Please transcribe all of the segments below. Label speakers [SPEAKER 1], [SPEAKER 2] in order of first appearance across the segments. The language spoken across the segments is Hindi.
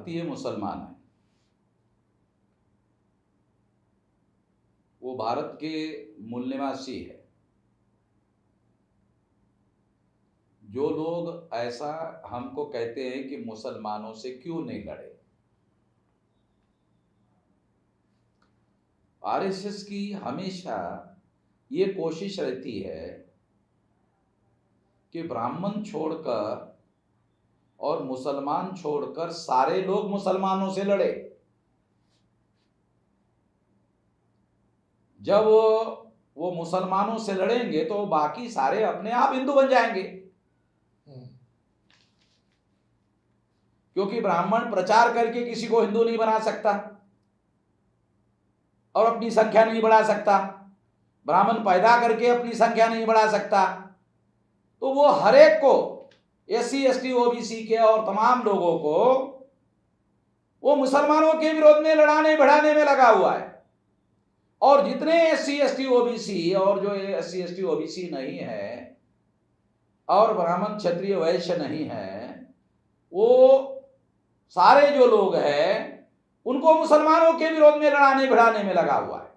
[SPEAKER 1] भारतीय मुसलमान हैं, वो भारत के मूल निवासी है। जो लोग ऐसा हमको कहते हैं कि मुसलमानों से क्यों नहीं लड़े, आरएसएस की हमेशा ये कोशिश रहती है कि ब्राह्मण छोड़कर और मुसलमान छोड़कर सारे लोग मुसलमानों से लड़े। जब वो मुसलमानों से लड़ेंगे तो बाकी सारे अपने आप हिंदू बन जाएंगे, क्योंकि ब्राह्मण प्रचार करके किसी को हिंदू नहीं बना सकता और अपनी संख्या नहीं बढ़ा सकता, ब्राह्मण पैदा करके अपनी संख्या नहीं बढ़ा सकता। तो वो हर एक को, एससी एसटी ओबीसी के और तमाम लोगों को वो मुसलमानों के विरोध में लड़ाने बढ़ाने में लगा हुआ है। और जितने एससी एसटी ओबीसी और जो एससी एसटी ओबीसी नहीं है और ब्राह्मण क्षत्रिय वैश्य नहीं है, वो सारे जो लोग हैं उनको मुसलमानों के विरोध में लड़ाने भिड़ाने में लगा हुआ है।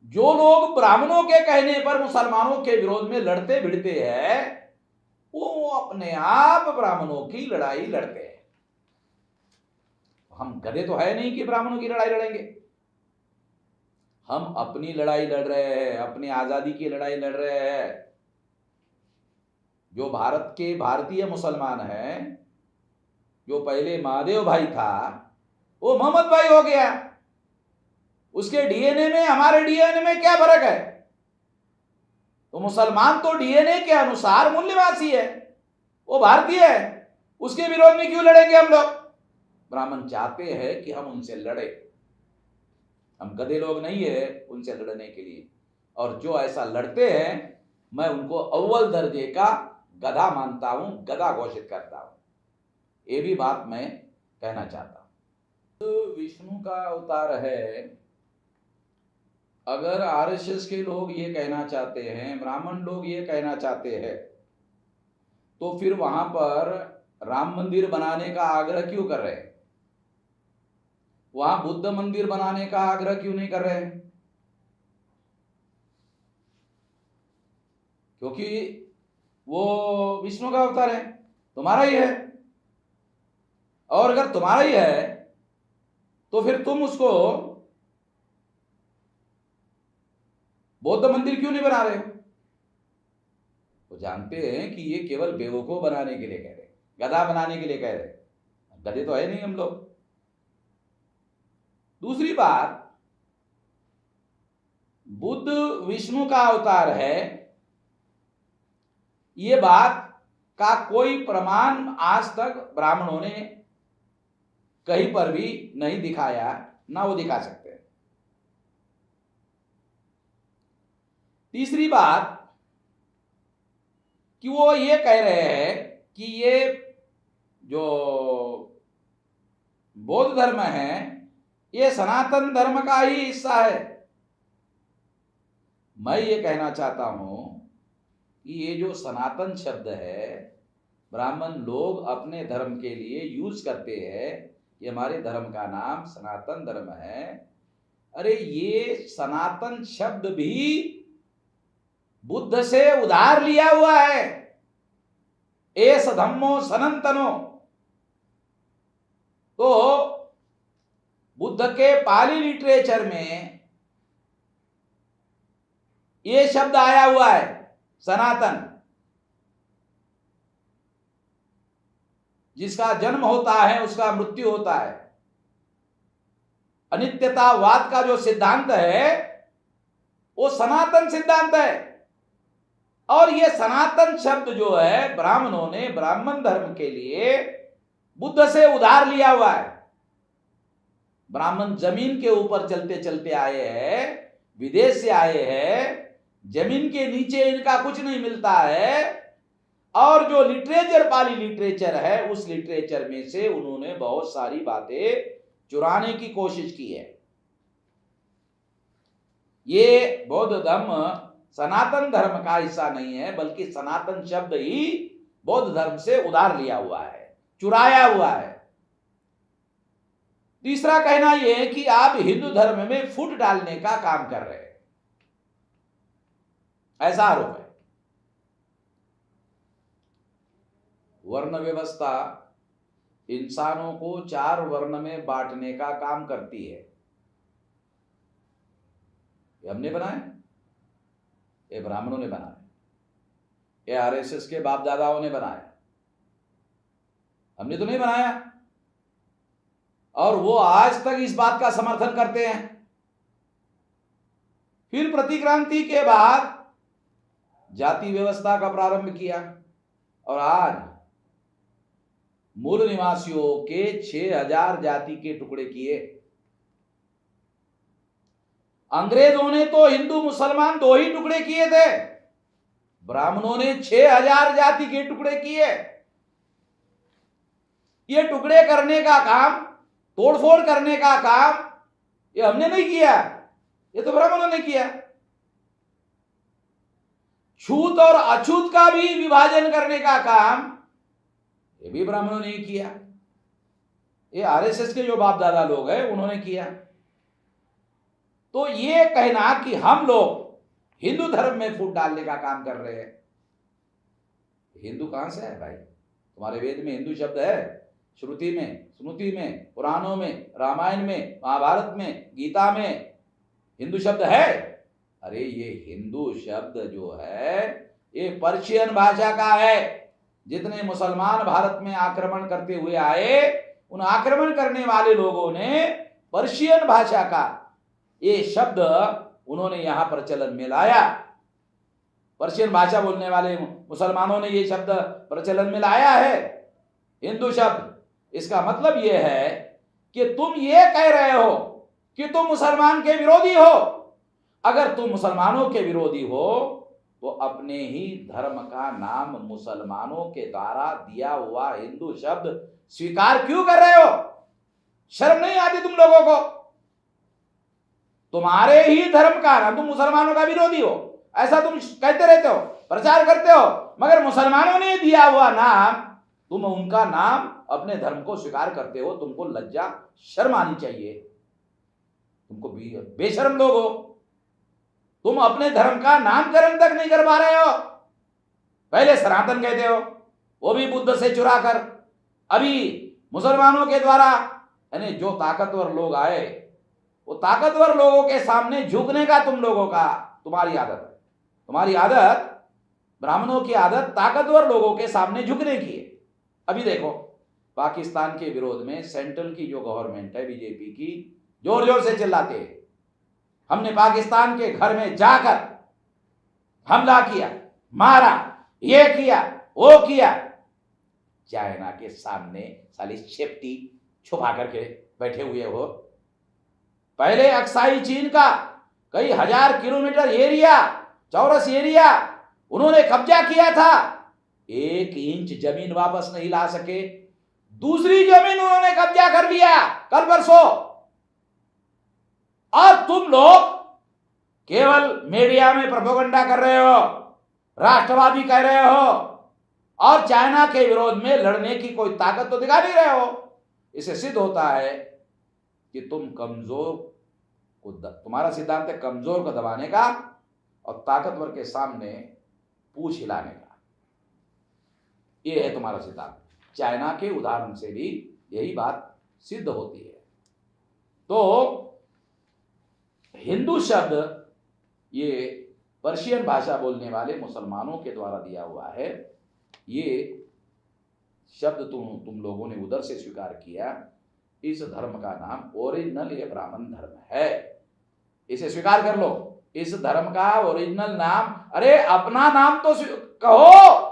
[SPEAKER 1] जो लोग ब्राह्मणों के कहने पर मुसलमानों के विरोध में लड़ते भिड़ते हैं, वो अपने आप ब्राह्मणों की लड़ाई लड़ते हैं। हम गधे तो है नहीं कि ब्राह्मणों की लड़ाई लड़ेंगे। हम अपनी लड़ाई लड़ रहे हैं, अपनी आजादी की लड़ाई लड़ रहे हैं। जो भारत के भारतीय मुसलमान हैं, जो पहले महादेव भाई था वो मोहम्मद भाई हो गया। उसके डीएनए में हमारे डीएनए में क्या फर्क है? तो मुसलमान तो डीएनए के अनुसार मूल निवासी है, वो भारतीय है, उसके विरोध में क्यों लड़ेंगे हम लोग? ब्राह्मण चाहते हैं कि हम उनसे लड़े। हम गधे लोग नहीं है उनसे लड़ने के लिए, और जो ऐसा लड़ते हैं मैं उनको अव्वल दर्जे का गधा मानता हूं, गधा घोषित करता हूं। ये भी बात मैं कहना चाहता हूं। तो विष्णु का अवतार है। अगर आरएसएस के लोग ये कहना चाहते हैं, ब्राह्मण लोग ये कहना चाहते हैं, तो फिर वहां पर राम मंदिर बनाने का आग्रह क्यों कर रहे हैं? वहां बुद्ध मंदिर बनाने का आग्रह क्यों नहीं कर रहे हैं? क्योंकि वो विष्णु का अवतार है, तुम्हारा ही है। और अगर तुम्हारा ही है तो फिर तुम उसको बौद्ध मंदिर क्यों नहीं बना रहे हो? वो जानते हैं कि ये केवल बेवकूफ बनाने के लिए कह रहे, गधा बनाने के लिए कह रहे। गधे तो है नहीं हम लोग। दूसरी बात, बुद्ध विष्णु का अवतार है, ये बात का कोई प्रमाण आज तक ब्राह्मणों ने कहीं पर भी नहीं दिखाया, ना वो दिखा सकते हैं। तीसरी बात कि वो ये कह रहे हैं कि ये जो बौद्ध धर्म है ये सनातन धर्म का ही हिस्सा है। मैं ये कहना चाहता हूं कि ये जो सनातन शब्द है ब्राह्मण लोग अपने धर्म के लिए यूज करते हैं, ये हमारे धर्म का नाम सनातन धर्म है। अरे ये सनातन शब्द भी बुद्ध से उधार लिया हुआ है। एस धम्मो सनातनो, तो बुद्ध के पाली लिटरेचर में ये शब्द आया हुआ है सनातन। जिसका जन्म होता है उसका मृत्यु होता है। अनित्यतावाद का जो सिद्धांत है वो सनातन सिद्धांत है। और ये सनातन शब्द जो है ब्राह्मणों ने ब्राह्मण धर्म के लिए बुद्ध से उधार लिया हुआ है। ब्राह्मण जमीन के ऊपर चलते चलते आए हैं, विदेश से आए हैं, जमीन के नीचे इनका कुछ नहीं मिलता है। और जो लिटरेचर पाली लिटरेचर है उस लिटरेचर में से उन्होंने बहुत सारी बातें चुराने की कोशिश की है। ये बौद्ध धर्म सनातन धर्म का हिस्सा नहीं है, बल्कि सनातन शब्द ही बौद्ध धर्म से उधार लिया हुआ है। चुराया हुआ है। तीसरा कहना यह है कि आप हिंदू धर्म में फूट डालने का काम कर रहे हैं, ऐसा आरोप है। वर्ण व्यवस्था इंसानों को 4 वर्ण में बांटने का काम करती है। ये हमने बनाया, ये ब्राह्मणों ने बनाया, ये आरएसएस के बाप दादाओं ने बनाया, हमने तो नहीं बनाया। और वो आज तक इस बात का समर्थन करते हैं। फिर प्रतिक्रांति के बाद जाति व्यवस्था का प्रारंभ किया और आज मूल निवासियों के 6000 जाति के टुकड़े किए। अंग्रेजों ने तो हिंदू मुसलमान 2 ही टुकड़े किए थे, ब्राह्मणों ने 6000 जाति के टुकड़े किए। ये टुकड़े करने का काम, तोड़फोड़ करने का काम ये हमने नहीं किया, ये तो ब्राह्मणों ने किया। छूत और अछूत का भी विभाजन करने का काम ये भी ब्राह्मणों ने किया। ये आरएसएस के जो बाप दादा लोग हैं उन्होंने किया। तो ये कहना कि हम लोग हिंदू धर्म में फूट डालने का काम कर रहे हैं, हिंदू कहां से है भाई? तुम्हारे वेद में हिंदू शब्द है? श्रुति में, स्मृति में, पुराणों में, रामायण में, महाभारत में, गीता में हिंदू शब्द है? अरे ये हिंदू शब्द जो है ये पर्शियन भाषा का है। जितने मुसलमान भारत में आक्रमण करते हुए आए, उन आक्रमण करने वाले लोगों ने पर्शियन भाषा का ये शब्द उन्होंने यहां प्रचलन में लाया। पर्शियन भाषा बोलने वाले मुसलमानों ने ये शब्द प्रचलन में लाया है, हिंदू शब्द। इसका मतलब यह है कि तुम ये कह रहे हो कि तुम मुसलमान के विरोधी हो। अगर तुम मुसलमानों के विरोधी हो तो अपने ही धर्म का नाम मुसलमानों के द्वारा दिया हुआ हिंदू शब्द स्वीकार क्यों कर रहे हो? शर्म नहीं आती तुम लोगों को? तुम्हारे ही धर्म का नाम, तुम मुसलमानों का विरोधी हो ऐसा तुम कहते रहते हो, प्रचार करते हो, मगर मुसलमानों ने दिया हुआ नाम, तुम उनका नाम अपने धर्म को स्वीकार करते हो। तुमको लज्जा शर्म आनी चाहिए। तुमको बेशर्म लोग हो, तुम अपने धर्म का नामकरण तक नहीं कर पा रहे हो। पहले सनातन कहते हो, वो भी बुद्ध से चुरा कर। अभी मुसलमानों के द्वारा यानी जो ताकतवर लोग आए, वो ताकतवर लोगों के सामने झुकने का तुम्हारी आदत है। तुम्हारी आदत, ब्राह्मणों की आदत ताकतवर लोगों के सामने झुकने की है। अभी देखो पाकिस्तान के विरोध में सेंट्रल की जो गवर्नमेंट है बीजेपी की, जोर जोर से चिल्लाते हैं हमने पाकिस्तान के घर में जाकर हमला किया, मारा, ये किया, वो किया। चाइना के सामने साली शेप्टी छुपा करके बैठे हुए हो। पहले अक्साई चीन का कई 1000 किलोमीटर एरिया, चौरस एरिया उन्होंने कब्जा किया था, 1 इंच जमीन वापस नहीं ला सके। दूसरी जमीन उन्होंने कब्जा कर लिया कल परसों। और तुम लोग केवल मीडिया में प्रोपेगेंडा कर रहे हो, राष्ट्रवादी कह रहे हो और चाइना के विरोध में लड़ने की कोई ताकत तो दिखा नहीं रहे हो। इससे सिद्ध होता है कि तुम कमजोर को, तुम्हारा सिद्धांत है कमजोर को दबाने का और ताकतवर के सामने पूंछ हिलाने का। यह है तुम्हारा सिद्धांत। चाइना के उदाहरण से भी यही बात सिद्ध होती है। तो हिंदू शब्द ये पर्शियन भाषा बोलने वाले मुसलमानों के द्वारा दिया हुआ है। ये शब्द तुम लोगों ने उधर से स्वीकार किया। इस धर्म का नाम ओरिजिनल ये ब्राह्मण धर्म है, इसे स्वीकार कर लो। इस धर्म का ओरिजिनल नाम, अरे अपना नाम तो कहो।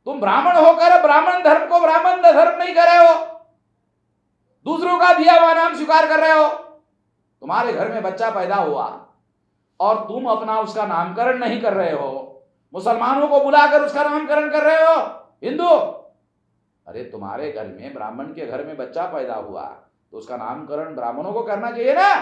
[SPEAKER 1] तुम ब्राह्मण होकर ब्राह्मण धर्म को ब्राह्मण धर्म नहीं कर रहे हो, दूसरों का दिया हुआ नाम स्वीकार कर रहे हो। तुम्हारे घर में बच्चा पैदा हुआ और तुम अपना उसका नामकरण नहीं कर रहे हो, मुसलमानों को बुलाकर उसका नामकरण कर रहे हो हिंदू। अरे तुम्हारे घर में, ब्राह्मण के घर में बच्चा पैदा हुआ तो उसका नामकरण ब्राह्मणों को करना चाहिए ना।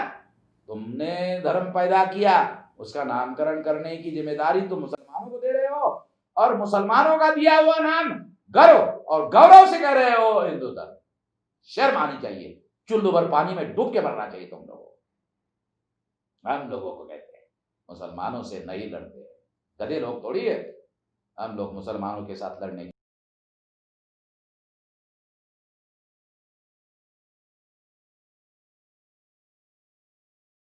[SPEAKER 1] तुमने धर्म पैदा किया, उसका नामकरण करने की जिम्मेदारी तुम मुसलमानों को दे रहे हो और मुसलमानों का दिया हुआ नाम गर्व और गौरव से कह रहे हो हिंदू धर्म, शर्म आनी चाहिए। चुल्लू भर पानी में डूब के मरना चाहिए तुम लोगों को। हम लोगों को कहते हैं मुसलमानों से नहीं लड़ते, गधे लोग थोड़ी है हम लोग मुसलमानों के साथ लड़ने